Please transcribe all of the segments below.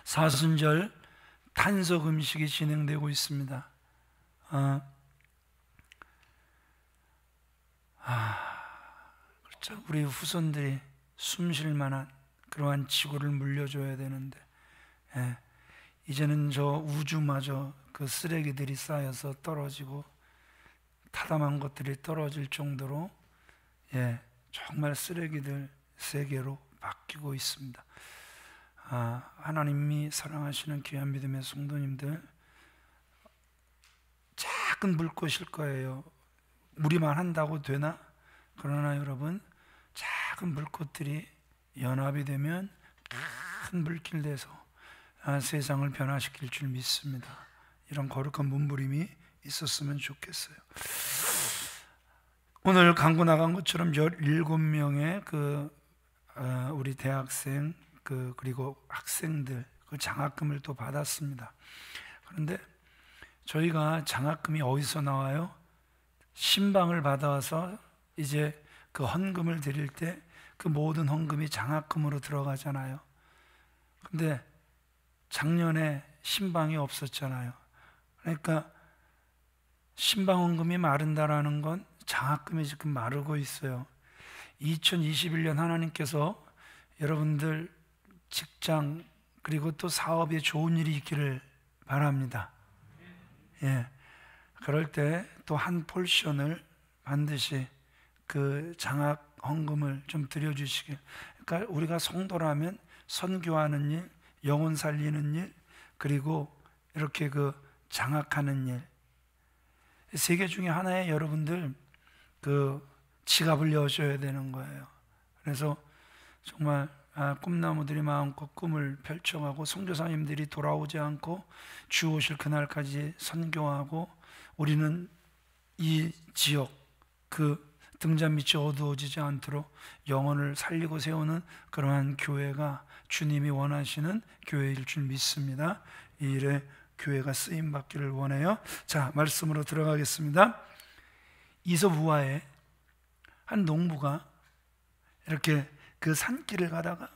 사순절 단속 음식이 진행되고 있습니다. 그렇죠. 우리 후손들이 숨 쉴 만한 그러한 지구를 물려줘야 되는데, 이제는 저 우주마저 그 쓰레기들이 쌓여서 떨어지고 타담한 것들이 떨어질 정도로 정말 쓰레기들 세계로 바뀌고 있습니다. 하나님이 사랑하시는 귀한 믿음의 성도님들, 작은 불꽃일 거예요. 우리만 한다고 되나? 그러나 여러분, 작은 불꽃들이 연합이 되면 큰 불길 돼서 세상을 변화시킬 줄 믿습니다. 이런 거룩한 몸부림이 있었으면 좋겠어요. 오늘 광고 나간 것처럼 17명의 우리 대학생 그리고 학생들 그 장학금을 또 받았습니다. 그런데 저희가 장학금이 어디서 나와요? 신방을 받아서 이제 그 헌금을 드릴 때 그 모든 헌금이 장학금으로 들어가잖아요. 근데 작년에 신방이 없었잖아요. 그러니까 신방 헌금이 마른다라는 건 장학금이 지금 마르고 있어요. 2021년 하나님께서 여러분들 직장 그리고 또 사업에 좋은 일이 있기를 바랍니다. 그럴 때 또 한 포션을 반드시 그 장학 헌금을 좀 드려주시길. 그러니까 우리가 성도라면 선교하는 일, 영혼 살리는 일, 그리고 이렇게 그 장학하는 일, 세 개 중에 하나에 여러분들 그 지갑을 여셔야 되는 거예요. 그래서 정말 꿈나무들이 마음껏 꿈을 펼쳐가고 선교사님들이 돌아오지 않고 주 오실 그날까지 선교하고, 우리는 이 지역 그 등잔 밑이 어두워지지 않도록 영혼을 살리고 세우는 그러한 교회가 주님이 원하시는 교회일 줄 믿습니다. 이 일에 교회가 쓰임받기를 원해요. 자, 말씀으로 들어가겠습니다. 이솝우화에 한 농부가 이렇게 그 산길을 가다가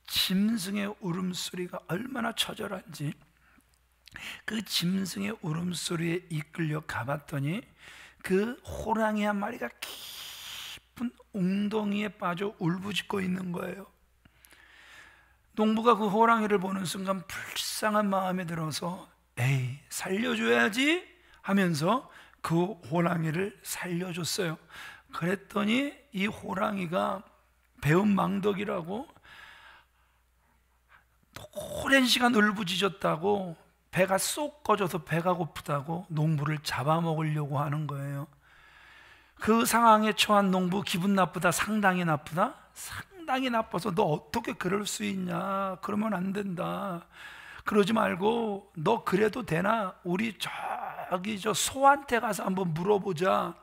짐승의 울음소리가 얼마나 처절한지 그 짐승의 울음소리에 이끌려 가봤더니 그 호랑이 한 마리가 깊은 웅덩이에 빠져 울부짖고 있는 거예요. 농부가 그 호랑이를 보는 순간 불쌍한 마음이 들어서 에이, 살려줘야지 하면서 그 호랑이를 살려줬어요. 그랬더니 이 호랑이가 배은망덕이라고 오랜 시간 울부짖었다고, 배가 쏙 꺼져서 배가 고프다고 농부를 잡아먹으려고 하는 거예요. 그 상황에 처한 농부 기분 나쁘다? 상당히 나쁘다? 상당히 나빠서 너 어떻게 그럴 수 있냐, 그러면 안 된다, 그러지 말고 너 그래도 되나? 우리 저기 저 소한테 가서 한번 물어보자.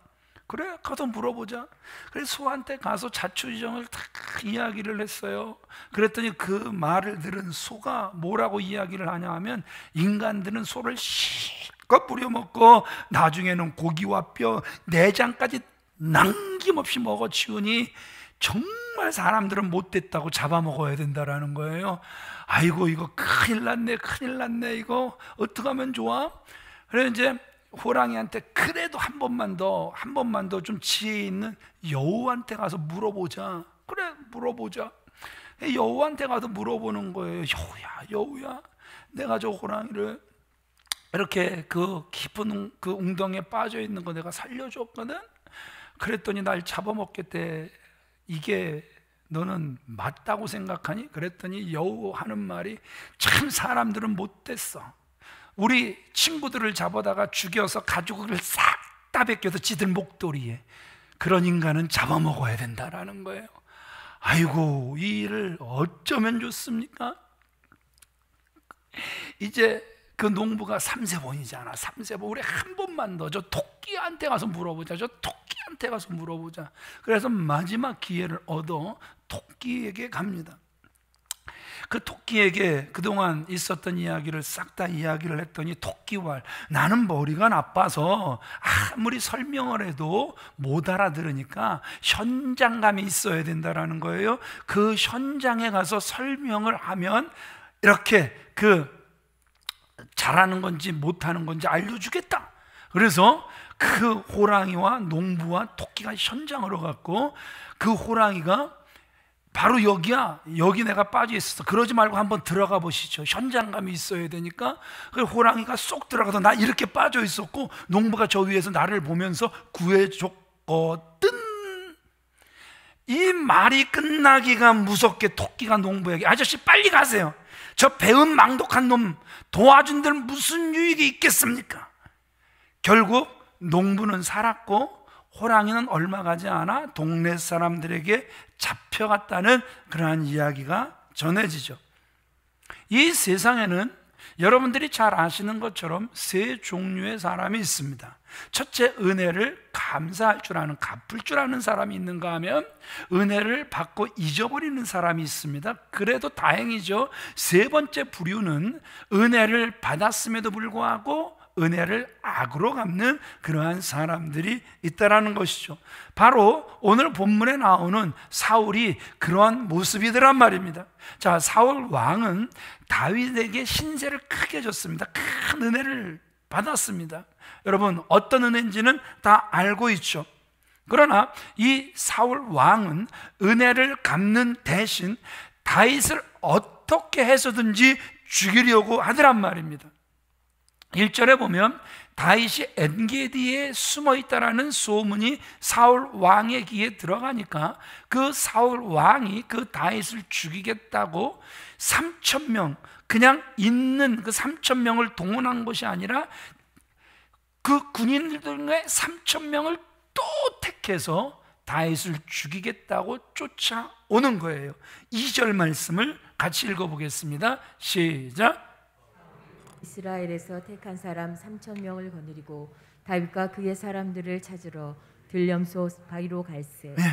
그래, 가서 물어보자. 그래서 소한테 가서 자초지종을 다 이야기를 했어요. 그랬더니 그 말을 들은 소가 뭐라고 이야기를 하냐 하면, 인간들은 소를 실컷 부려먹고 나중에는 고기와 뼈, 내장까지 남김없이 먹어치우니 정말 사람들은 못됐다고 잡아먹어야 된다라는 거예요. 아이고, 이거 큰일 났네, 큰일 났네, 이거 어떡하면 좋아? 그래서 이제 호랑이한테 그래도 한 번만 더 좀 지혜 있는 여우한테 가서 물어보자. 그래, 물어보자. 여우한테 가서 물어보는 거예요. 여우야, 내가 저 호랑이를 이렇게 그 깊은 그 웅덩이에 빠져 있는 거 내가 살려줬거든. 그랬더니 날 잡아먹겠대. 이게 너는 맞다고 생각하니? 그랬더니 여우 하는 말이, 참 사람들은 못됐어. 우리 친구들을 잡아다가 죽여서 가죽을 싹 다 벗겨서 지들 목도리에, 그런 인간은 잡아먹어야 된다라는 거예요. 아이고, 이 일을 어쩌면 좋습니까? 이제 그 농부가 3세번이잖아. 3세번 우리 한 번만 더 저 토끼한테 가서 물어보자. 저 토끼한테 가서 물어보자. 그래서 마지막 기회를 얻어 토끼에게 갑니다. 그 토끼에게 그동안 있었던 이야기를 싹 다 이야기를 했더니 토끼와, 나는 머리가 나빠서 아무리 설명을 해도 못 알아들으니까 현장감이 있어야 된다라는 거예요. 그 현장에 가서 설명을 하면 이렇게 잘하는 건지 못하는 건지 알려주겠다. 그래서 그 호랑이와 농부와 토끼가 현장으로 갔고, 그 호랑이가 바로 여기야, 여기 내가 빠져 있었어, 그러지 말고 한번 들어가 보시죠. 현장감이 있어야 되니까. 그 호랑이가 쏙 들어가서 나 이렇게 빠져 있었고, 농부가 저 위에서 나를 보면서 구해줬거든. 이 말이 끝나기가 무섭게 토끼가 농부에게, 아저씨 빨리 가세요. 저 배은 망독한 놈 도와준 데는 무슨 유익이 있겠습니까? 결국 농부는 살았고 호랑이는 얼마 가지 않아 동네 사람들에게 잡혀갔다는 그러한 이야기가 전해지죠. 이 세상에는 여러분들이 잘 아시는 것처럼 세 종류의 사람이 있습니다. 첫째, 은혜를 감사할 줄 아는, 갚을 줄 아는 사람이 있는가 하면 은혜를 받고 잊어버리는 사람이 있습니다. 그래도 다행이죠. 세 번째 부류는 은혜를 받았음에도 불구하고 은혜를 악으로 갚는 그러한 사람들이 있다라는 것이죠. 바로 오늘 본문에 나오는 사울이 그러한 모습이더란 말입니다. 자, 사울 왕은 다윗에게 신세를 크게 줬습니다. 큰 은혜를 받았습니다. 여러분, 어떤 은혜인지는 다 알고 있죠. 그러나 이 사울 왕은 은혜를 갚는 대신 다윗을 어떻게 해서든지 죽이려고 하더란 말입니다. 1절에 보면 다윗이 엔게디에 숨어 있다라는 소문이 사울 왕의 귀에 들어가니까 그 사울 왕이 그 다윗을 죽이겠다고 3,000명, 그냥 있는 그 3,000명을 동원한 것이 아니라 그 군인들 중에 3,000명을 또 택해서 다윗을 죽이겠다고 쫓아오는 거예요. 2절 말씀을 같이 읽어보겠습니다. 시작. 이스라엘에서 택한 사람 3,000명을 거느리고 다윗과 그의 사람들을 찾으러 들염소 바위로 갈새. 네,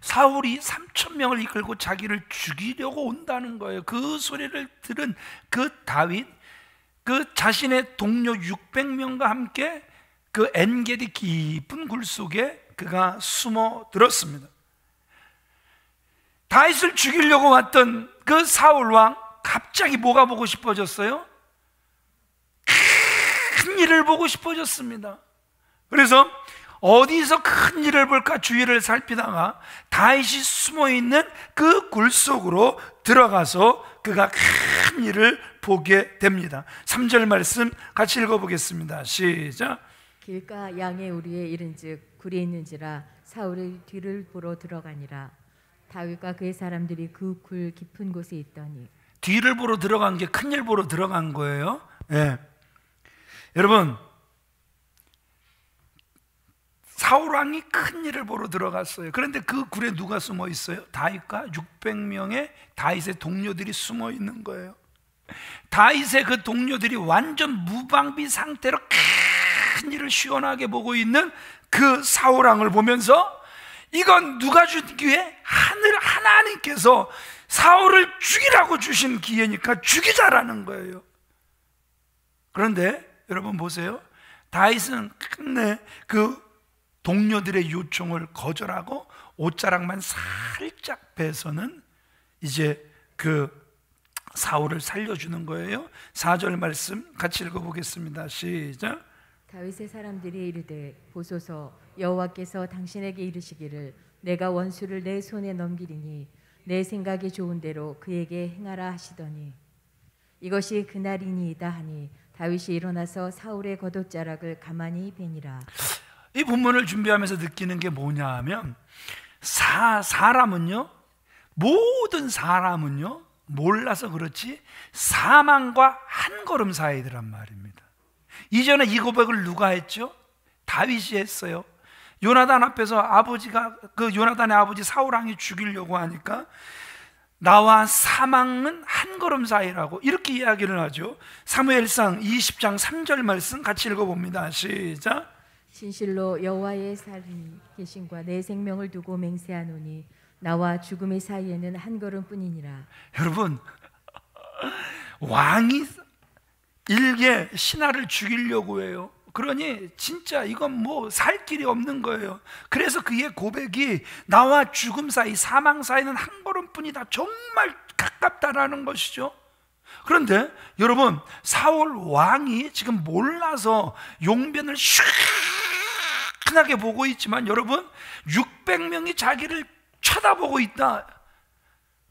사울이 3,000명을 이끌고 자기를 죽이려고 온다는 거예요. 그 소리를 들은 그 다윗, 그 자신의 동료 600명과 함께 그 엔게디 깊은 굴 속에 그가 숨어 들었습니다. 다윗을 죽이려고 왔던 그 사울 왕, 갑자기 뭐가 보고 싶어졌어요? 큰 일을 보고 싶어졌습니다. 그래서 어디서 큰 일을 볼까 주위를 살피다가 다윗이 숨어있는 그 굴 속으로 들어가서 그가 큰 일을 보게 됩니다. 3절 말씀 같이 읽어보겠습니다. 시작. 길가 양의 우리에 이른즉 굴이 있는지라 사울의 뒤를 보러 들어가니라. 다윗과 그의 사람들이 그 굴 깊은 곳에 있더니. 뒤를 보러 들어간 게 큰일 보러 들어간 거예요. 네. 여러분, 사울 왕이 큰 일을 보러 들어갔어요. 그런데 그 굴에 누가 숨어 있어요? 다윗과 600명의 다윗의 동료들이 숨어 있는 거예요. 다윗의 그 동료들이 완전 무방비 상태로 큰 일을 시원하게 보고 있는 그 사울 왕을 보면서 이건 누가 준 기회? 하늘 하나님께서 사울을 죽이라고 주신 기회니까 죽이자라는 거예요. 그런데 여러분 보세요. 다윗은 끝내 그 동료들의 요청을 거절하고 옷자락만 살짝 빼서는 이제 그 사울을 살려주는 거예요. 4절 말씀 같이 읽어보겠습니다. 시작. 다윗의 사람들이 이르되 보소서, 여호와께서 당신에게 이르시기를 내가 원수를 내 손에 넘기리니 내 생각이 좋은 대로 그에게 행하라 하시더니 이것이 그날이니이다 하니 다윗이 일어나서 사울의 겉옷자락을 가만히 베니라. 이 본문을 준비하면서 느끼는 게 뭐냐 하면 사람은요, 모든 사람은요 몰라서 그렇지 사망과 한 걸음 사이더란 말입니다. 이전에 이 고백을 누가 했죠? 다윗이 했어요. 요나단 앞에서 아버지가, 그 요나단의 아버지 사울 왕이 죽이려고 하니까 나와 사망은 한 걸음 사이라고 이렇게 이야기를 하죠. 사무엘상 20장 3절 말씀 같이 읽어봅니다. 시작. 진실로 여호와의 살아계심과 내 생명을 두고 맹세하노니 나와 죽음의 사이에는 한 걸음뿐이니라. 여러분, 왕이 일개 신하를 죽이려고 해요. 그러니 진짜 이건 뭐 살 길이 없는 거예요. 그래서 그의 고백이 나와 죽음 사이, 사망 사이는 한 걸음뿐이다, 정말 가깝다라는 것이죠. 그런데 여러분, 사울 왕이 지금 몰라서 용변을 시원하게 보고 있지만 여러분, 600명이 자기를 쳐다보고 있다.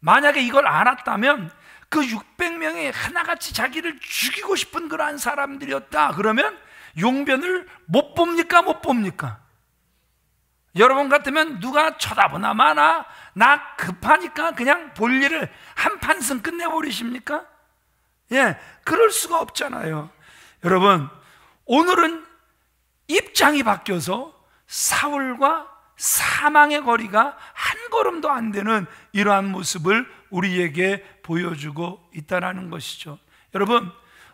만약에 이걸 알았다면 그 600명이 하나같이 자기를 죽이고 싶은 그러한 사람들이었다. 그러면 용변을 못 봅니까? 못 봅니까? 여러분 같으면 누가 쳐다보나 마나 나 급하니까 그냥 볼 일을 한 판승 끝내버리십니까? 예, 그럴 수가 없잖아요. 여러분, 오늘은 입장이 바뀌어서 사울과 사망의 거리가 한 걸음도 안 되는 이러한 모습을 우리에게 보여주고 있다는 것이죠. 여러분,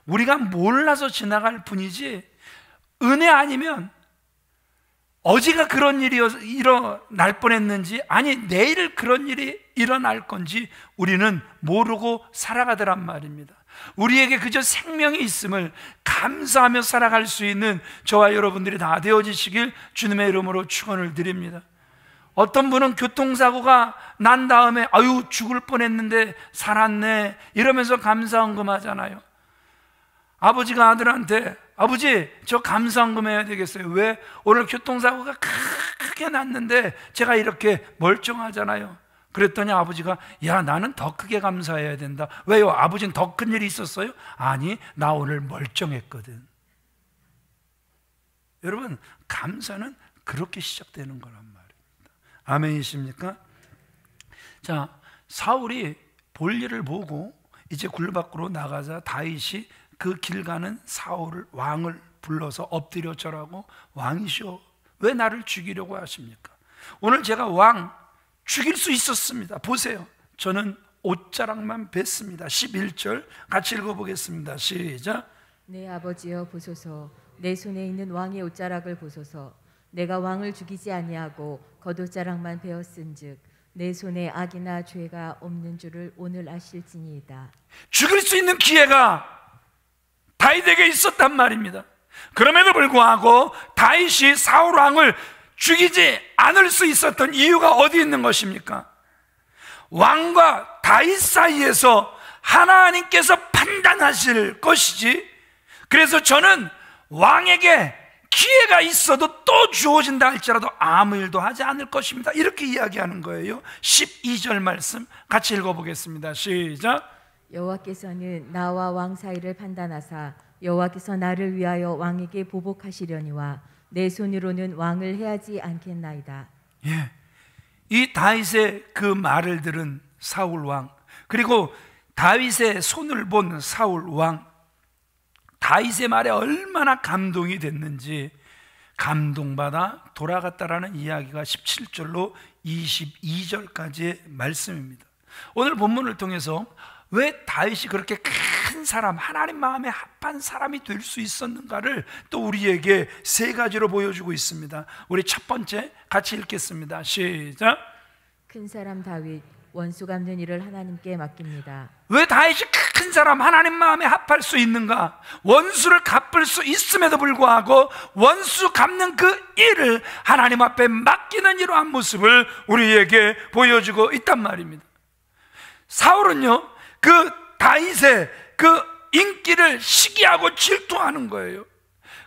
우리가 몰라서 지나갈 뿐이지 은혜 아니면 어제가 그런 일이 일어날 뻔했는지, 아니 내일 그런 일이 일어날 건지 우리는 모르고 살아가더란 말입니다. 우리에게 그저 생명이 있음을 감사하며 살아갈 수 있는 저와 여러분들이 다 되어지시길 주님의 이름으로 축원을 드립니다. 어떤 분은 교통사고가 난 다음에 아유 죽을 뻔했는데 살았네 이러면서 감사헌금하잖아요. 아버지가 아들한테 아버지 저 감사헌금 해야 되겠어요. 왜? 오늘 교통사고가 크게 났는데 제가 이렇게 멀쩡하잖아요. 그랬더니 아버지가 야 나는 더 크게 감사해야 된다. 왜요? 아버지는 더 큰 일이 있었어요? 아니 나 오늘 멀쩡했거든. 여러분, 감사는 그렇게 시작되는 거란 말입니다. 아멘이십니까? 자, 사울이 볼일을 보고 이제 굴 밖으로 나가자 다윗이 그 길 가는 사울을 왕을 불러서 엎드려 절하고 왕이시오 왜 나를 죽이려고 하십니까? 오늘 제가 왕 죽일 수 있었습니다. 보세요. 저는 옷자락만 뱄습니다. 11절 같이 읽어보겠습니다. 시작. 내 아버지여 보소서, 내 손에 있는 왕의 옷자락을 보소서. 내가 왕을 죽이지 아니하고 겉옷자락만 베었은즉 내 손에 악이나 죄가 없는 줄을 오늘 아실지니이다. 죽일 수 있는 기회가 다윗에게 있었단 말입니다. 그럼에도 불구하고 다윗이 사울 왕을 죽이지 않을 수 있었던 이유가 어디 있는 것입니까? 왕과 다윗 사이에서 하나님께서 판단하실 것이지, 그래서 저는 왕에게 기회가 있어도 또 주어진다 할지라도 아무 일도 하지 않을 것입니다. 이렇게 이야기하는 거예요. 12절 말씀 같이 읽어보겠습니다. 시작. 여호와께서는 나와 왕 사이를 판단하사 여호와께서 나를 위하여 왕에게 보복하시려니와 내 손으로는 왕을 해하지 않겠나이다. 예, 이 다윗의 그 말을 들은 사울 왕, 그리고 다윗의 손을 본 사울 왕, 다윗의 말에 얼마나 감동이 됐는지 감동받아 돌아갔다라는 이야기가 17절로 22절까지의 말씀입니다. 오늘 본문을 통해서 왜 다윗이 그렇게 큰 사람, 하나님 마음에 합한 사람이 될 수 있었는가를 또 우리에게 세 가지로 보여주고 있습니다. 우리 첫 번째 같이 읽겠습니다. 시작. 큰 사람 다윗 원수 갚는 일을 하나님께 맡깁니다. 왜 다윗이 큰 사람, 하나님 마음에 합할 수 있는가? 원수를 갚을 수 있음에도 불구하고 원수 갚는 그 일을 하나님 앞에 맡기는 이러한 모습을 우리에게 보여주고 있단 말입니다. 사울은요, 그 다윗의 그 인기를 시기하고 질투하는 거예요.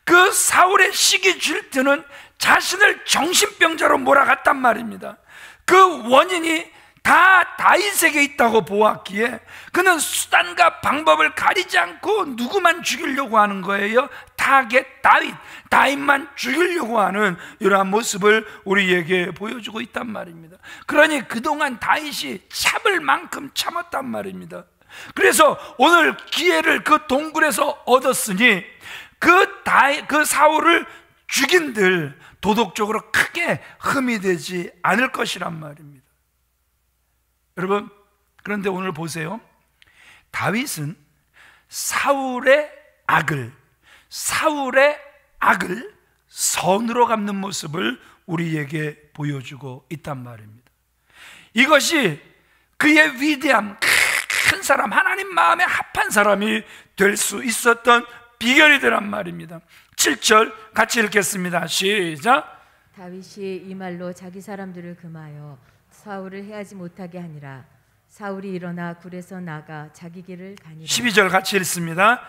그 사울의 시기 질투는 자신을 정신병자로 몰아갔단 말입니다. 그 원인이 다 다윗에게 있다고 보았기에 그는 수단과 방법을 가리지 않고 누구만 죽이려고 하는 거예요. 타겟 다윗만 죽이려고 하는 이러한 모습을 우리에게 보여주고 있단 말입니다. 그러니 그동안 다윗이 참을 만큼 참았단 말입니다. 그래서 오늘 기회를 그 동굴에서 얻었으니 그 사울을 죽인들 도덕적으로 크게 흠이 되지 않을 것이란 말입니다. 여러분, 그런데 오늘 보세요. 다윗은 사울의 악을 선으로 갚는 모습을 우리에게 보여주고 있단 말입니다. 이것이 그의 위대함, 큰 사람, 하나님 마음에 합한 사람이 될 수 있었던 비결이 되란 말입니다. 7절 같이 읽겠습니다. 시작. 다윗이 이 말로 자기 사람들을 금하여 사울을 해하지 못하게 하니라. 사울이 일어나 굴에서 나가 자기 길을 가니라. 12절 같이 읽습니다.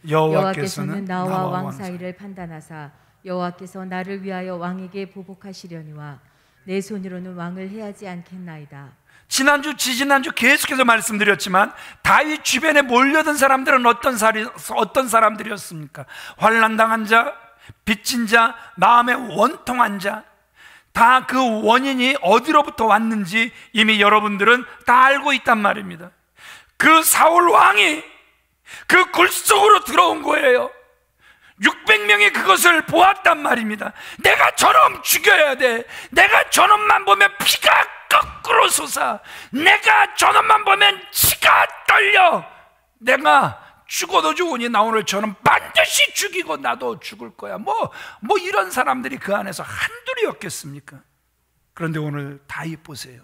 여호와께서는 나와 왕 사이를 판단하사 여호와께서 나를 위하여 왕에게 보복하시려니와 내 손으로는 왕을 해하지 않겠나이다. 지난주, 지지난주 계속해서 말씀드렸지만 다윗 주변에 몰려든 사람들은 어떤 사람들이었습니까? 환난당한 자, 빚진 자, 마음에 원통한 자, 다 그 원인이 어디로부터 왔는지 이미 여러분들은 다 알고 있단 말입니다. 그 사울 왕이 그 굴 속으로 들어온 거예요. 600명이 그것을 보았단 말입니다. 내가 저놈 죽여야 돼. 내가 저놈만 보면 피가 거꾸로 솟아. 내가 저놈만 보면 치가 떨려. 내가 죽어도 좋으니 나 오늘 저놈 반드시 죽이고 나도 죽을 거야. 뭐 이런 사람들이 그 안에서 한둘이었겠습니까? 그런데 오늘 다윗 보세요.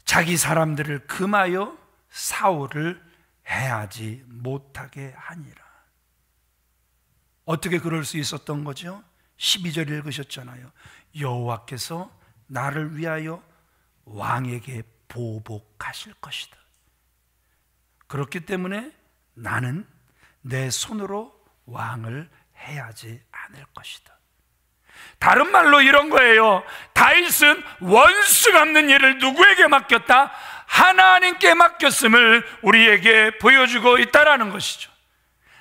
자기 사람들을 금하여 사울을 해하지 못하게 하니라. 어떻게 그럴 수 있었던 거죠? 12절 읽으셨잖아요. 여호와께서 나를 위하여 왕에게 보복하실 것이다. 그렇기 때문에 나는 내 손으로 왕을 해하지 않을 것이다. 다른 말로 이런 거예요. 다윗은 원수 갚는 일을 누구에게 맡겼다? 하나님께 맡겼음을 우리에게 보여주고 있다는 것이죠.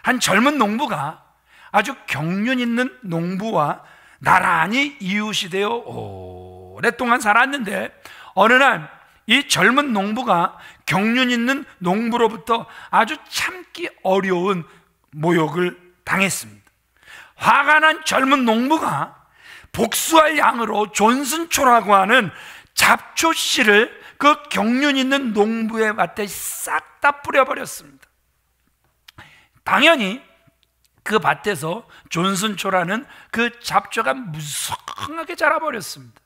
한 젊은 농부가 아주 경륜 있는 농부와 나란히 이웃이 되어 오랫동안 살았는데, 어느 날 이 젊은 농부가 경륜 있는 농부로부터 아주 참기 어려운 모욕을 당했습니다. 화가 난 젊은 농부가 복수할 양으로 존슨초라고 하는 잡초씨를 그 경륜 있는 농부의 밭에 싹 다 뿌려버렸습니다. 당연히 그 밭에서 존슨초라는 그 잡초가 무성하게 자라버렸습니다.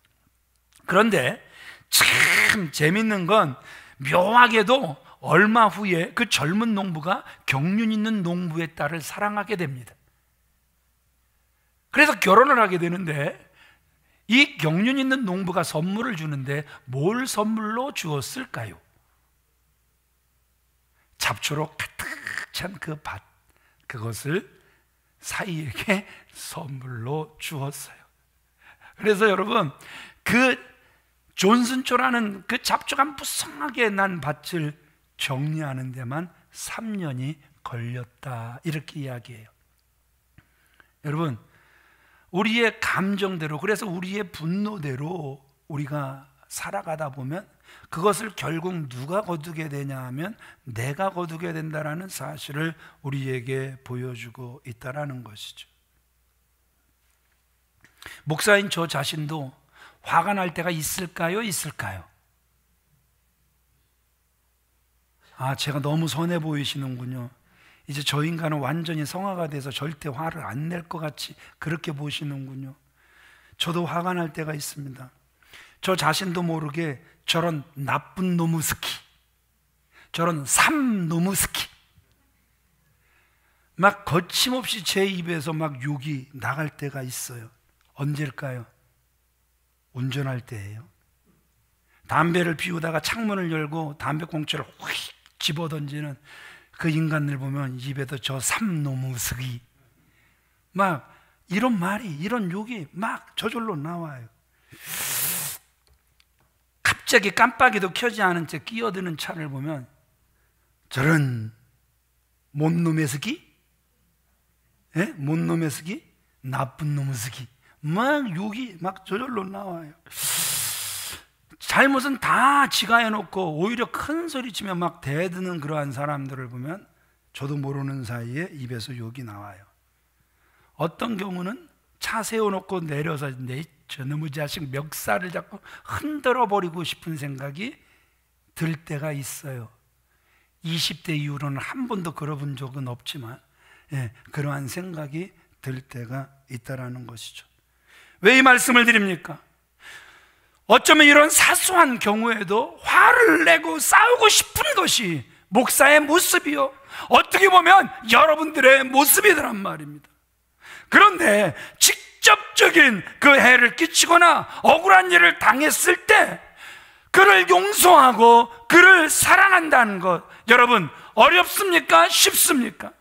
그런데 참 재밌는 건, 묘하게도 얼마 후에 그 젊은 농부가 경륜 있는 농부의 딸을 사랑하게 됩니다. 그래서 결혼을 하게 되는데, 이 경륜 있는 농부가 선물을 주는데 뭘 선물로 주었을까요? 잡초로 가득 찬 그 밭, 그것을 사이에게 선물로 주었어요. 그래서 여러분, 그 존슨초라는 그 잡초가 무성하게 난 밭을 정리하는 데만 3년이 걸렸다, 이렇게 이야기해요. 여러분, 우리의 감정대로, 그래서 우리의 분노대로 우리가 살아가다 보면 그것을 결국 누가 거두게 되냐 하면 내가 거두게 된다라는 사실을 우리에게 보여주고 있다라는 것이죠. 목사인 저 자신도 화가 날 때가 있을까요? 있을까요? 제가 너무 선해 보이시는군요. 이제 저 인간은 완전히 성화가 돼서 절대 화를 안 낼 것 같이 그렇게 보시는군요. 저도 화가 날 때가 있습니다. 저 자신도 모르게 저런 나쁜 놈의 스키, 저런 삼놈의 스키, 막 거침없이 제 입에서 막 욕이 나갈 때가 있어요. 언제일까요? 운전할 때예요. 담배를 피우다가 창문을 열고 담배꽁초를 휙 집어던지는 그 인간들 보면 입에도 저 삼놈의 스키, 막 이런 말이, 이런 욕이 막 저절로 나와요. 갑자기 깜빡이도 켜지 않은 채 끼어드는 차를 보면 저런 못놈의 스키? 예? 못놈의 스키? 나쁜 놈의 스키, 막 욕이 막 저절로 나와요. 잘못은 다 지가 해놓고 오히려 큰 소리 치며 막 대드는 그러한 사람들을 보면 저도 모르는 사이에 입에서 욕이 나와요. 어떤 경우는 차 세워놓고 내려서 내 저놈의 자식 멱살을 잡고 흔들어 버리고 싶은 생각이 들 때가 있어요. 20대 이후로는 한 번도 그러본 적은 없지만 그러한 생각이 들 때가 있다라는 것이죠. 왜 이 말씀을 드립니까? 어쩌면 이런 사소한 경우에도 화를 내고 싸우고 싶은 것이 목사의 모습이요, 어떻게 보면 여러분들의 모습이란 말입니다. 그런데 직접적인 그 해를 끼치거나 억울한 일을 당했을 때 그를 용서하고 그를 사랑한다는 것, 여러분 어렵습니까? 쉽습니까?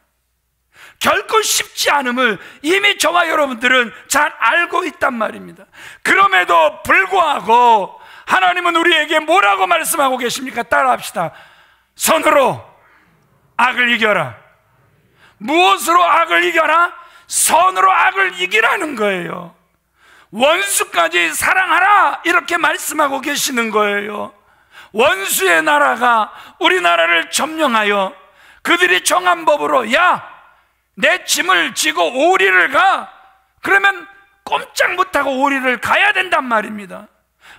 결코 쉽지 않음을 이미 저와 여러분들은 잘 알고 있단 말입니다. 그럼에도 불구하고 하나님은 우리에게 뭐라고 말씀하고 계십니까? 따라합시다. 선으로 악을 이겨라. 무엇으로 악을 이겨라? 선으로 악을 이기라는 거예요. 원수까지 사랑하라, 이렇게 말씀하고 계시는 거예요. 원수의 나라가 우리나라를 점령하여 그들이 정한 법으로 야, 내 짐을 지고 오리를 가, 그러면 꼼짝 못하고 오리를 가야 된단 말입니다.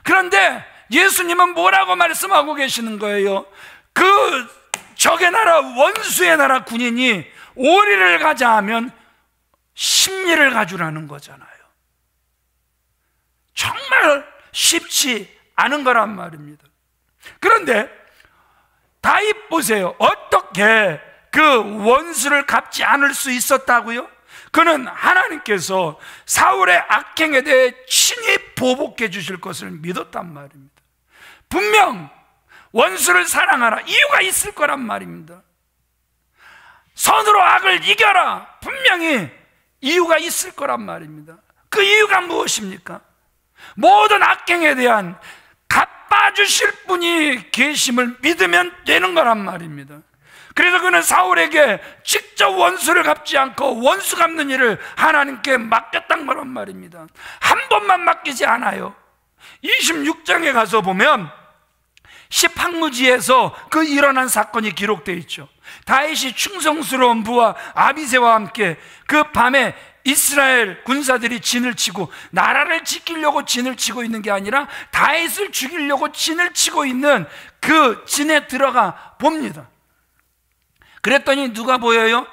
그런데 예수님은 뭐라고 말씀하고 계시는 거예요? 그 적의 나라, 원수의 나라 군인이 오리를 가자 하면 심리를 가주라는 거잖아요. 정말 쉽지 않은 거란 말입니다. 그런데 다윗 보세요. 어떻게 그 원수를 갚지 않을 수 있었다고요? 그는 하나님께서 사울의 악행에 대해 친히 보복해 주실 것을 믿었단 말입니다. 분명 원수를 사랑하라, 이유가 있을 거란 말입니다. 선으로 악을 이겨라, 분명히 이유가 있을 거란 말입니다. 그 이유가 무엇입니까? 모든 악행에 대한 갚아주실 분이 계심을 믿으면 되는 거란 말입니다. 그래서 그는 사울에게 직접 원수를 갚지 않고 원수 갚는 일을 하나님께 맡겼단 거란 말입니다. 한 번만 맡기지 않아요. 26장에 가서 보면 십학무지에서 그 일어난 사건이 기록되어 있죠. 다윗이 충성스러운 부하 아비새와 함께 그 밤에 이스라엘 군사들이 진을 치고, 나라를 지키려고 진을 치고 있는 게 아니라 다윗을 죽이려고 진을 치고 있는 그 진에 들어가 봅니다. 그랬더니 누가 보여요?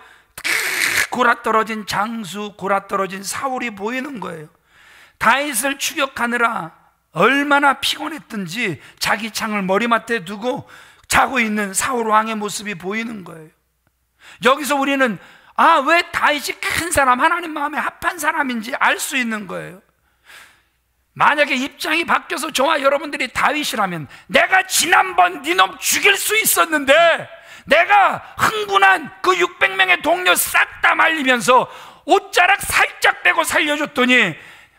골아떨어진 장수, 골아떨어진 사울이 보이는 거예요. 다윗을 추격하느라 얼마나 피곤했든지 자기 창을 머리맡에 두고 자고 있는 사울 왕의 모습이 보이는 거예요. 여기서 우리는 왜 다윗이 큰 사람, 하나님 마음에 합한 사람인지 알 수 있는 거예요. 만약에 입장이 바뀌어서 저와 여러분들이 다윗이라면, 내가 지난번 니놈 죽일 수 있었는데 내가 흥분한 그 600명의 동료 싹 다 말리면서 옷자락 살짝 빼고 살려줬더니,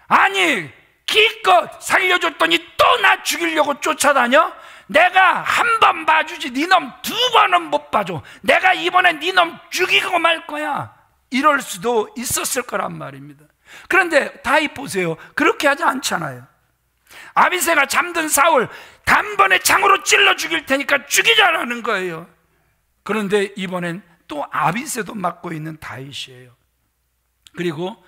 아니 기껏 살려줬더니 또 나 죽이려고 쫓아다녀? 내가 한 번 봐주지 니놈 두 번은 못 봐줘. 내가 이번엔 니놈 죽이고 말 거야. 이럴 수도 있었을 거란 말입니다. 그런데 다윗 보세요. 그렇게 하지 않잖아요. 아비새가 잠든 사울 단번에 창으로 찔러 죽일 테니까 죽이자라는 거예요. 그런데 이번엔 또 아비새도 맡고 있는 다윗이에요. 그리고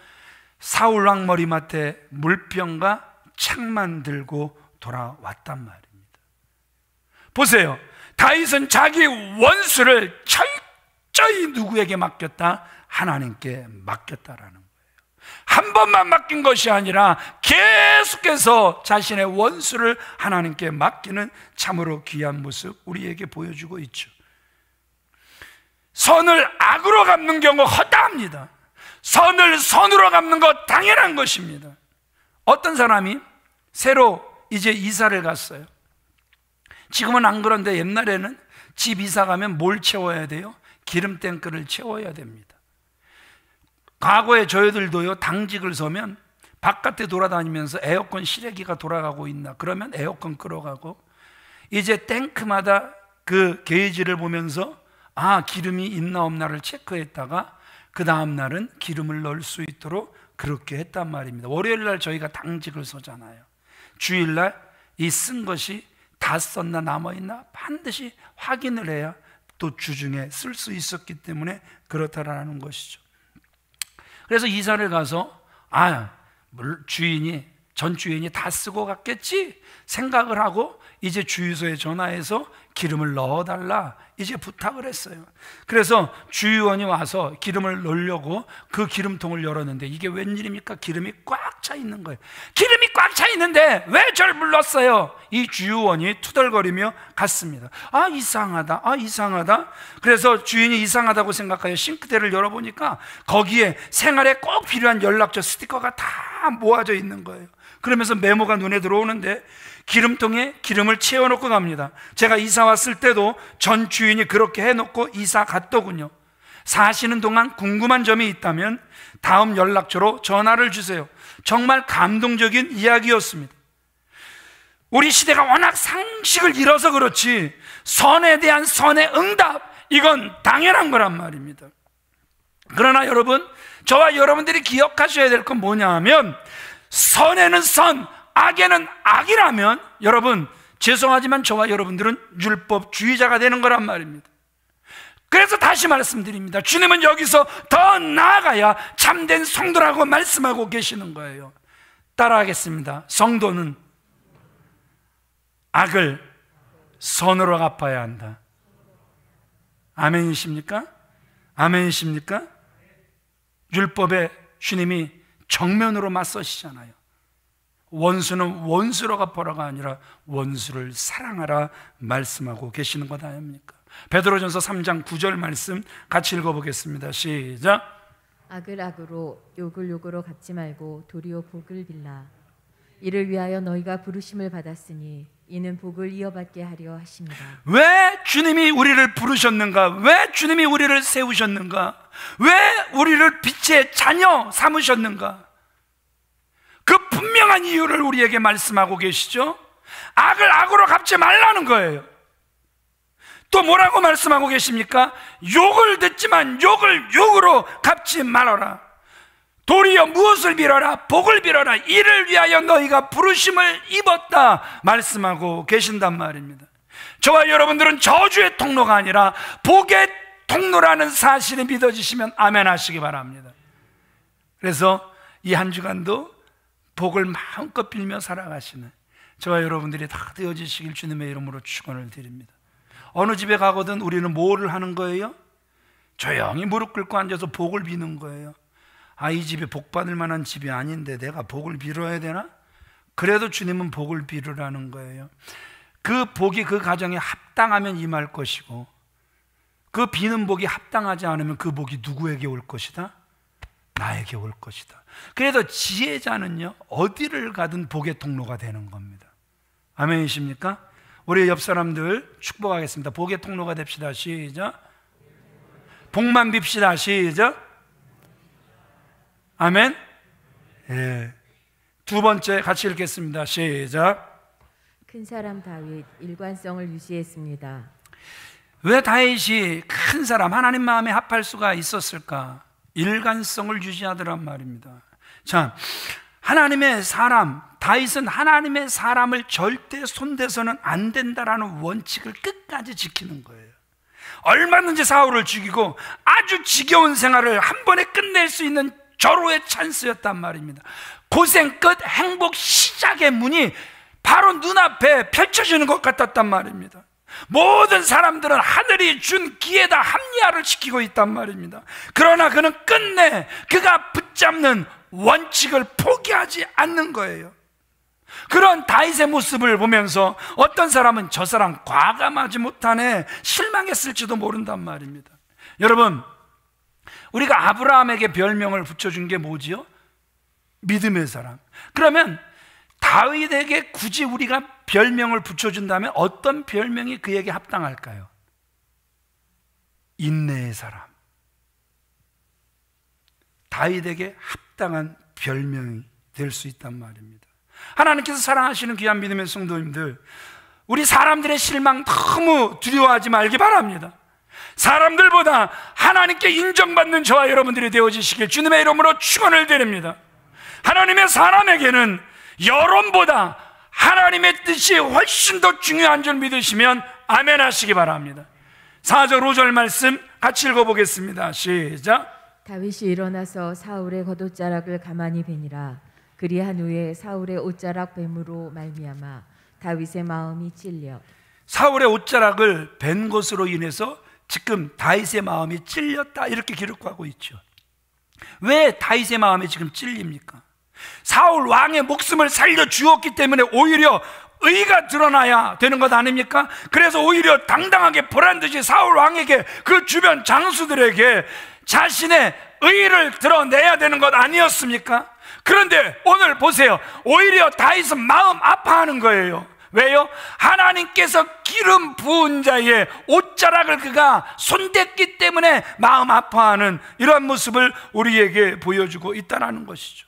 사울 왕 머리맡에 물병과 창만 들고 돌아왔단 말입니다. 보세요. 다윗은 자기 원수를 철저히 누구에게 맡겼다? 하나님께 맡겼다라는 거예요. 한 번만 맡긴 것이 아니라 계속해서 자신의 원수를 하나님께 맡기는 참으로 귀한 모습 우리에게 보여주고 있죠. 선을 악으로 갚는 경우 허다합니다. 선을 선으로 갚는 것 당연한 것입니다. 어떤 사람이 새로 이제 이사를 갔어요. 지금은 안 그런데 옛날에는 집 이사 가면 뭘 채워야 돼요? 기름 탱크를 채워야 됩니다. 과거에 저희들도요, 당직을 서면 바깥에 돌아다니면서 에어컨 실외기가 돌아가고 있나, 그러면 에어컨 끌어가고, 이제 탱크마다 그 게이지를 보면서 기름이 있나 없나를 체크했다가 그 다음 날은 기름을 넣을 수 있도록 그렇게 했단 말입니다. 월요일날 저희가 당직을 서잖아요. 주일날 이 쓴 것이 다 썼나 남아있나 반드시 확인을 해야 또 주중에 쓸 수 있었기 때문에 그렇다라는 것이죠. 그래서 이사를 가서 전 주인이 다 쓰고 갔겠지 생각을 하고 이제 주유소에 전화해서 기름을 넣어달라 이제 부탁을 했어요. 그래서 주유원이 와서 기름을 넣으려고 그 기름통을 열었는데 이게 웬일입니까? 기름이 꽉 차 있는 거예요. 기름이 꽉 차 있는데 왜 절 불렀어요? 이 주유원이 투덜거리며 갔습니다. 이상하다, 이상하다. 그래서 주인이 이상하다고 생각하여 싱크대를 열어보니까 거기에 생활에 꼭 필요한 연락처 스티커가 다 모아져 있는 거예요. 그러면서 메모가 눈에 들어오는데 기름통에 기름을 채워놓고 갑니다. 제가 이사 왔을 때도 전 주인이 그렇게 해놓고 이사 갔더군요. 사시는 동안 궁금한 점이 있다면 다음 연락처로 전화를 주세요. 정말 감동적인 이야기였습니다. 우리 시대가 워낙 상식을 잃어서 그렇지 선에 대한 선의 응답, 이건 당연한 거란 말입니다. 그러나 여러분, 저와 여러분들이 기억하셔야 될 건 뭐냐 하면, 선에는 선, 악에는 악이라면 여러분, 죄송하지만 저와 여러분들은 율법주의자가 되는 거란 말입니다. 그래서 다시 말씀드립니다. 주님은 여기서 더 나아가야 참된 성도라고 말씀하고 계시는 거예요. 따라하겠습니다. 성도는 악을 선으로 갚아야 한다. 아멘이십니까? 아멘이십니까? 율법에 주님이 정면으로 맞서시잖아요. 원수는 원수로 갚아라가 아니라 원수를 사랑하라 말씀하고 계시는 것 아닙니까? 베드로전서 3장 9절 말씀 같이 읽어보겠습니다. 시작. 악을 악으로 욕을 욕으로 갚지 말고 도리어 복을 빌라. 이를 위하여 너희가 부르심을 받았으니 이는 복을 이어받게 하려 하십니다. 왜 주님이 우리를 부르셨는가? 왜 주님이 우리를 세우셨는가? 왜 우리를 빛의 자녀 삼으셨는가? 그 분명한 이유를 우리에게 말씀하고 계시죠. 악을 악으로 갚지 말라는 거예요. 또 뭐라고 말씀하고 계십니까? 욕을 듣지만 욕을 욕으로 갚지 말아라. 도리어 무엇을 빌어라? 복을 빌어라. 이를 위하여 너희가 부르심을 입었다 말씀하고 계신단 말입니다. 저와 여러분들은 저주의 통로가 아니라 복의 통로라는 사실이 믿어지시면 아멘 하시기 바랍니다. 그래서 이 한 주간도 복을 마음껏 빌며 살아가시는 저와 여러분들이 다 되어지시길 주님의 이름으로 축원을 드립니다. 어느 집에 가거든 우리는 뭐를 하는 거예요? 조용히 무릎 꿇고 앉아서 복을 비는 거예요. 아, 이 집이 복 받을 만한 집이 아닌데 내가 복을 빌어야 되나? 그래도 주님은 복을 빌으라는 거예요. 그 복이 그 가정에 합당하면 임할 것이고, 그 비는 복이 합당하지 않으면 그 복이 누구에게 올 것이다? 나에게 올 것이다. 그래도 지혜자는요, 어디를 가든 복의 통로가 되는 겁니다. 아멘이십니까? 우리 옆 사람들 축복하겠습니다. 복의 통로가 됩시다. 시작. 복만 빕시다. 시작. 아멘. 예. 두 번째 같이 읽겠습니다. 시작. 큰 사람 다윗 일관성을 유지했습니다. 왜 다윗이 큰 사람, 하나님 마음에 합할 수가 있었을까? 일관성을 유지하더란 말입니다. 자, 하나님의 사람, 다윗은 하나님의 사람을 절대 손대서는 안 된다라는 원칙을 끝까지 지키는 거예요. 얼마든지 사울을 죽이고 아주 지겨운 생활을 한 번에 끝낼 수 있는 절호의 찬스였단 말입니다. 고생 끝 행복 시작의 문이 바로 눈앞에 펼쳐지는 것 같았단 말입니다. 모든 사람들은 하늘이 준 기회다 합리화를 시키고 있단 말입니다. 그러나 그는 끝내 그가 붙잡는 원칙을 포기하지 않는 거예요. 그런 다윗의 모습을 보면서 어떤 사람은 저 사람 과감하지 못하네 실망했을지도 모른단 말입니다. 여러분, 우리가 아브라함에게 별명을 붙여준 게 뭐지요? 믿음의 사람. 그러면 다윗에게 굳이 우리가 별명을 붙여준다면 어떤 별명이 그에게 합당할까요? 인내의 사람. 다윗에게 합당한 별명이 될 수 있단 말입니다. 하나님께서 사랑하시는 귀한 믿음의 성도님들, 우리 사람들의 실망 너무 두려워하지 말기 바랍니다. 사람들보다 하나님께 인정받는 저와 여러분들이 되어지시길 주님의 이름으로 축원을 드립니다. 하나님의 사람에게는 여론보다 하나님의 뜻이 훨씬 더 중요한 줄 믿으시면 아멘 하시기 바랍니다. 4절 5절 말씀 같이 읽어보겠습니다. 시작. 다윗이 일어나서 사울의 겉옷자락을 가만히 베니라. 그리한 후에 사울의 옷자락 뱀으로 말미암아 다윗의 마음이 찔려. 사울의 옷자락을 벤 것으로 인해서 지금 다윗의 마음이 찔렸다 이렇게 기록하고 있죠. 왜 다윗의 마음이 지금 찔립니까? 사울 왕의 목숨을 살려 주었기 때문에 오히려 의가 드러나야 되는 것 아닙니까? 그래서 오히려 당당하게 보란듯이 사울 왕에게 그 주변 장수들에게 자신의 의를 드러내야 되는 것 아니었습니까? 그런데 오늘 보세요. 오히려 다윗은 마음 아파하는 거예요. 왜요? 하나님께서 기름 부은 자의 옷자락을 그가 손댔기 때문에 마음 아파하는 이러한 모습을 우리에게 보여주고 있다는 것이죠.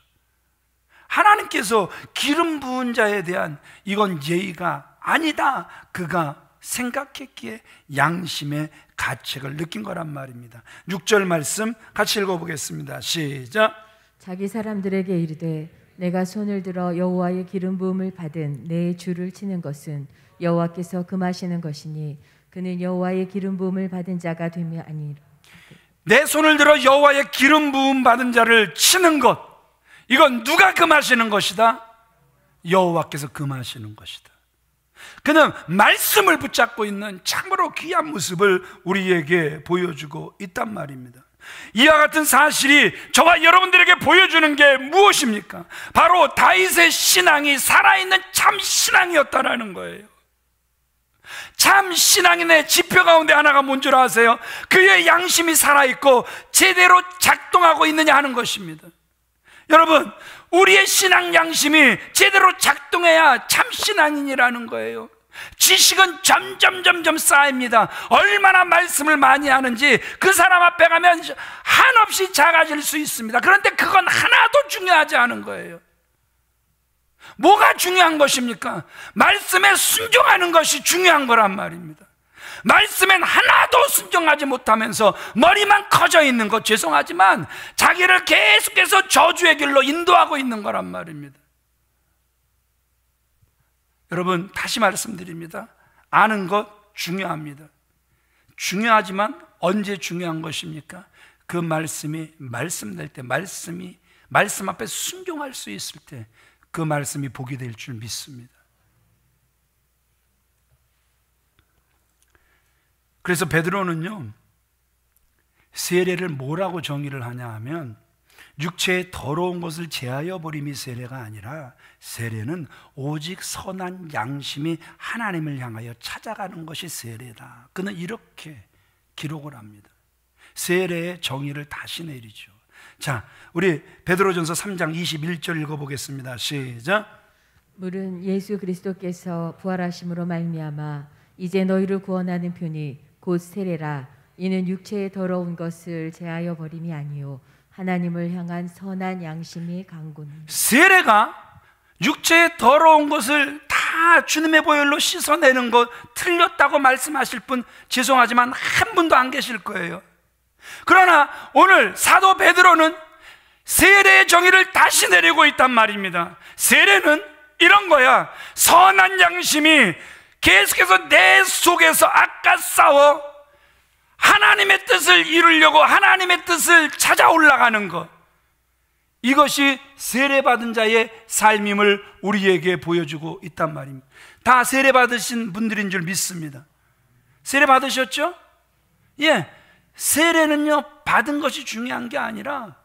하나님께서 기름 부은 자에 대한 이건 예의가 아니다, 그가 생각했기에 양심의 가책을 느낀 거란 말입니다. 6절 말씀 같이 읽어보겠습니다. 시작. 자기 사람들에게 이르되 내가 손을 들어 여호와의 기름 부음을 받은 내 주를 치는 것은 여호와께서 금하시는 것이니 그는 여호와의 기름 부음을 받은 자가 되며 아니라. 내 손을 들어 여호와의 기름 부음 받은 자를 치는 것, 이건 누가 금하시는 것이다? 여호와께서 금하시는 것이다. 그는 말씀을 붙잡고 있는 참으로 귀한 모습을 우리에게 보여주고 있단 말입니다. 이와 같은 사실이 저와 여러분들에게 보여주는 게 무엇입니까? 바로 다윗의 신앙이 살아있는 참 신앙이었다라는 거예요. 참 신앙인의 지표 가운데 하나가 뭔 줄 아세요? 그의 양심이 살아있고 제대로 작동하고 있느냐 하는 것입니다. 여러분, 우리의 신앙 양심이 제대로 작동해야 참 신앙인이라는 거예요. 지식은 점점 쌓입니다. 얼마나 말씀을 많이 하는지 그 사람 앞에 가면 한없이 작아질 수 있습니다. 그런데 그건 하나도 중요하지 않은 거예요. 뭐가 중요한 것입니까? 말씀에 순종하는 것이 중요한 거란 말입니다. 말씀엔 하나도 순종하지 못하면서 머리만 커져 있는 것, 죄송하지만 자기를 계속해서 저주의 길로 인도하고 있는 거란 말입니다. 여러분, 다시 말씀드립니다. 아는 것 중요합니다. 중요하지만 언제 중요한 것입니까? 그 말씀이 말씀될 때, 말씀 앞에 순종할 수 있을 때 그 말씀이 복이 될 줄 믿습니다. 그래서 베드로는요, 세례를 뭐라고 정의를 하냐 하면 육체의 더러운 것을 제하여 버림이 세례가 아니라 세례는 오직 선한 양심이 하나님을 향하여 찾아가는 것이 세례다. 그는 이렇게 기록을 합니다. 세례의 정의를 다시 내리죠. 자, 우리 베드로전서 3장 21절 읽어보겠습니다. 시작. 물은 예수 그리스도께서 부활하심으로 말미암아 이제 너희를 구원하는 편이 곧 세례라. 이는 육체의 더러운 것을 제하여 버림이 아니요 하나님을 향한 선한 양심이 강구니. 세례가 육체의 더러운 것을 다 주님의 보혈로 씻어내는 것, 틀렸다고 말씀하실 분 죄송하지만 한 분도 안 계실 거예요. 그러나 오늘 사도 베드로는 세례의 정의를 다시 내리고 있단 말입니다. 세례는 이런 거야. 선한 양심이 계속해서 내 속에서 아까 싸워 하나님의 뜻을 이루려고 하나님의 뜻을 찾아 올라가는 것, 이것이 세례받은 자의 삶임을 우리에게 보여주고 있단 말입니다. 다 세례받으신 분들인 줄 믿습니다. 세례받으셨죠? 예, 세례는요 받은 것이 중요한 게 아니라,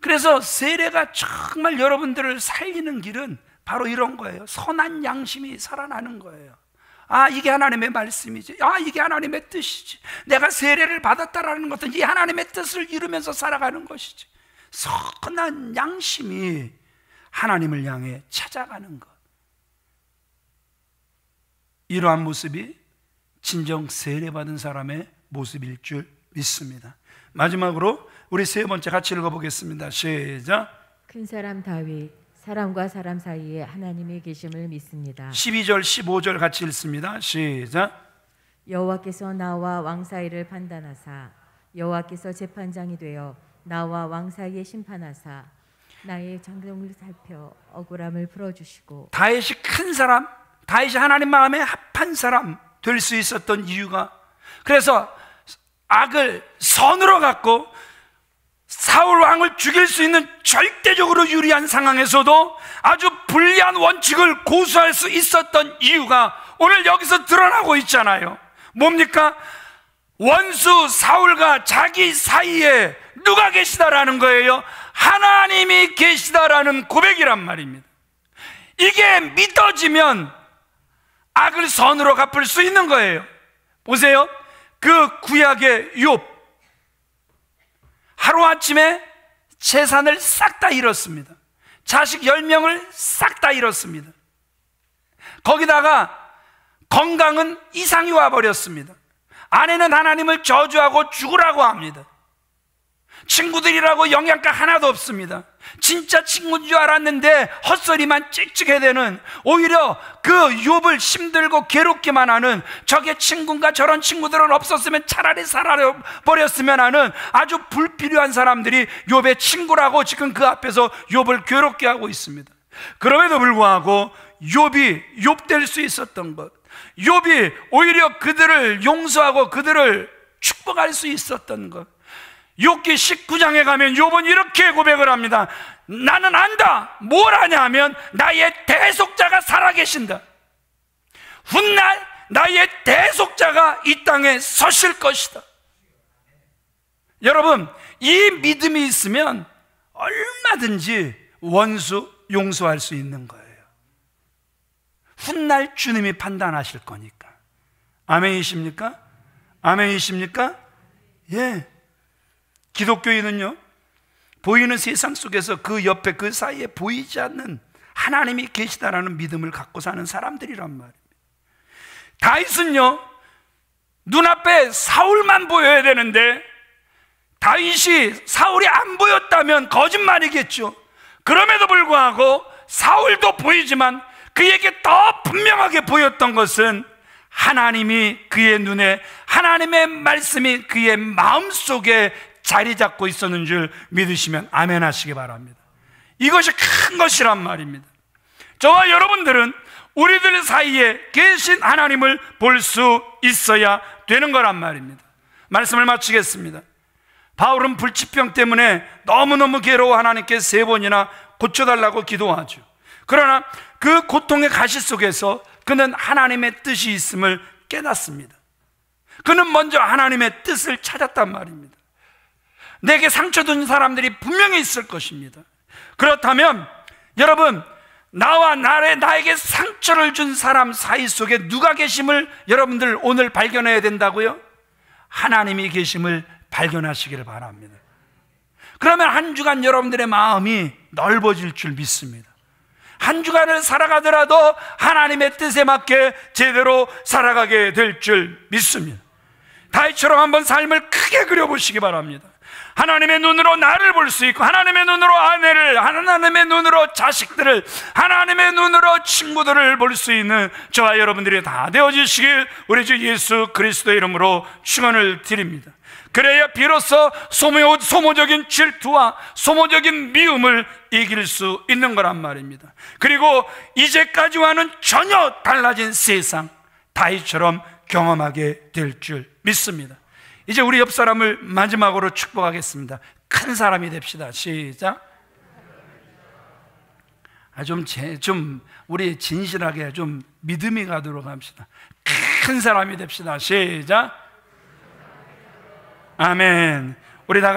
그래서 세례가 정말 여러분들을 살리는 길은 바로 이런 거예요. 선한 양심이 살아나는 거예요. 아, 이게 하나님의 말씀이지. 아, 이게 하나님의 뜻이지. 내가 세례를 받았다라는 것은 이 하나님의 뜻을 이루면서 살아가는 것이지. 선한 양심이 하나님을 향해 찾아가는 것, 이러한 모습이 진정 세례받은 사람의 모습일 줄 믿습니다. 마지막으로 우리 세 번째 같이 읽어보겠습니다. 시작. 큰 사람 다윗 사람과 사람 사이에 하나님의 계심을 믿습니다. 12절 15절 같이 읽습니다. 시작. 여호와께서 나와 왕 사이를 판단하사 여호와께서 재판장이 되어 나와 왕 사이에 심판하사 나의 장동을 살펴 억울함을 풀어주시고. 다윗이 큰 사람, 다윗이 하나님 마음에 합한 사람 될 수 있었던 이유가, 그래서 악을 선으로 갖고 사울 왕을 죽일 수 있는 절대적으로 유리한 상황에서도 아주 불리한 원칙을 고수할 수 있었던 이유가 오늘 여기서 드러나고 있잖아요. 뭡니까? 원수 사울과 자기 사이에 누가 계시다라는 거예요? 하나님이 계시다라는 고백이란 말입니다. 이게 믿어지면 악을 선으로 갚을 수 있는 거예요. 보세요, 그 구약의 욥, 하루아침에 재산을 싹 다 잃었습니다. 자식 10명을 싹 다 잃었습니다. 거기다가 건강은 이상이 와버렸습니다. 아내는 하나님을 저주하고 죽으라고 합니다. 친구들이라고 영양가 하나도 없습니다. 진짜 친구인 줄 알았는데 헛소리만 찍찍해대는, 오히려 그 욥을 힘들고 괴롭게만 하는, 저게 친구인가, 저런 친구들은 없었으면 차라리 살아버렸으면 하는 아주 불필요한 사람들이 욥의 친구라고 지금 그 앞에서 욥을 괴롭게 하고 있습니다. 그럼에도 불구하고 욥이 욥될 수 있었던 것, 욥이 오히려 그들을 용서하고 그들을 축복할 수 있었던 것, 욥기 19장에 가면 욥은 이렇게 고백을 합니다. 나는 안다. 뭘 아냐 하면 나의 대속자가 살아계신다. 훗날 나의 대속자가 이 땅에 서실 것이다. 여러분, 이 믿음이 있으면 얼마든지 원수 용서할 수 있는 거예요. 훗날 주님이 판단하실 거니까. 아멘이십니까? 아멘이십니까? 예. 기독교인은요, 보이는 세상 속에서 그 옆에 그 사이에 보이지 않는 하나님이 계시다라는 믿음을 갖고 사는 사람들이란 말입니다. 다윗은요, 눈앞에 사울만 보여야 되는데 다윗이 사울이 안 보였다면 거짓말이겠죠. 그럼에도 불구하고 사울도 보이지만 그에게 더 분명하게 보였던 것은 하나님이 그의 눈에, 하나님의 말씀이 그의 마음속에 자리 잡고 있었는 줄 믿으시면 아멘 하시기 바랍니다. 이것이 큰 것이란 말입니다. 저와 여러분들은 우리들 사이에 계신 하나님을 볼 수 있어야 되는 거란 말입니다. 말씀을 마치겠습니다. 바울은 불치병 때문에 너무너무 괴로워 하나님께 3번이나 고쳐달라고 기도하죠. 그러나 그 고통의 가시 속에서 그는 하나님의 뜻이 있음을 깨닫습니다. 그는 먼저 하나님의 뜻을 찾았단 말입니다. 내게 상처 준 사람들이 분명히 있을 것입니다. 그렇다면 여러분, 나와 나에게 상처를 준 사람 사이 속에 누가 계심을 여러분들 오늘 발견해야 된다고요? 하나님이 계심을 발견하시기를 바랍니다. 그러면 한 주간 여러분들의 마음이 넓어질 줄 믿습니다. 한 주간을 살아가더라도 하나님의 뜻에 맞게 제대로 살아가게 될 줄 믿습니다. 다윗처럼 한번 삶을 크게 그려보시기 바랍니다. 하나님의 눈으로 나를 볼 수 있고, 하나님의 눈으로 아내를, 하나님의 눈으로 자식들을, 하나님의 눈으로 친구들을 볼 수 있는 저와 여러분들이 다 되어지시길 우리 주 예수 그리스도의 이름으로 축원을 드립니다. 그래야 비로소 소모적인 질투와 소모적인 미움을 이길 수 있는 거란 말입니다. 그리고 이제까지와는 전혀 달라진 세상, 다윗처럼 경험하게 될 줄 믿습니다. 이제 우리 옆 사람을 마지막으로 축복하겠습니다. 큰 사람이 됩시다. 시작. 좀 우리 진실하게 좀 믿음이 가도록 합시다. 큰 사람이 됩시다. 시작. 아멘. 우리 다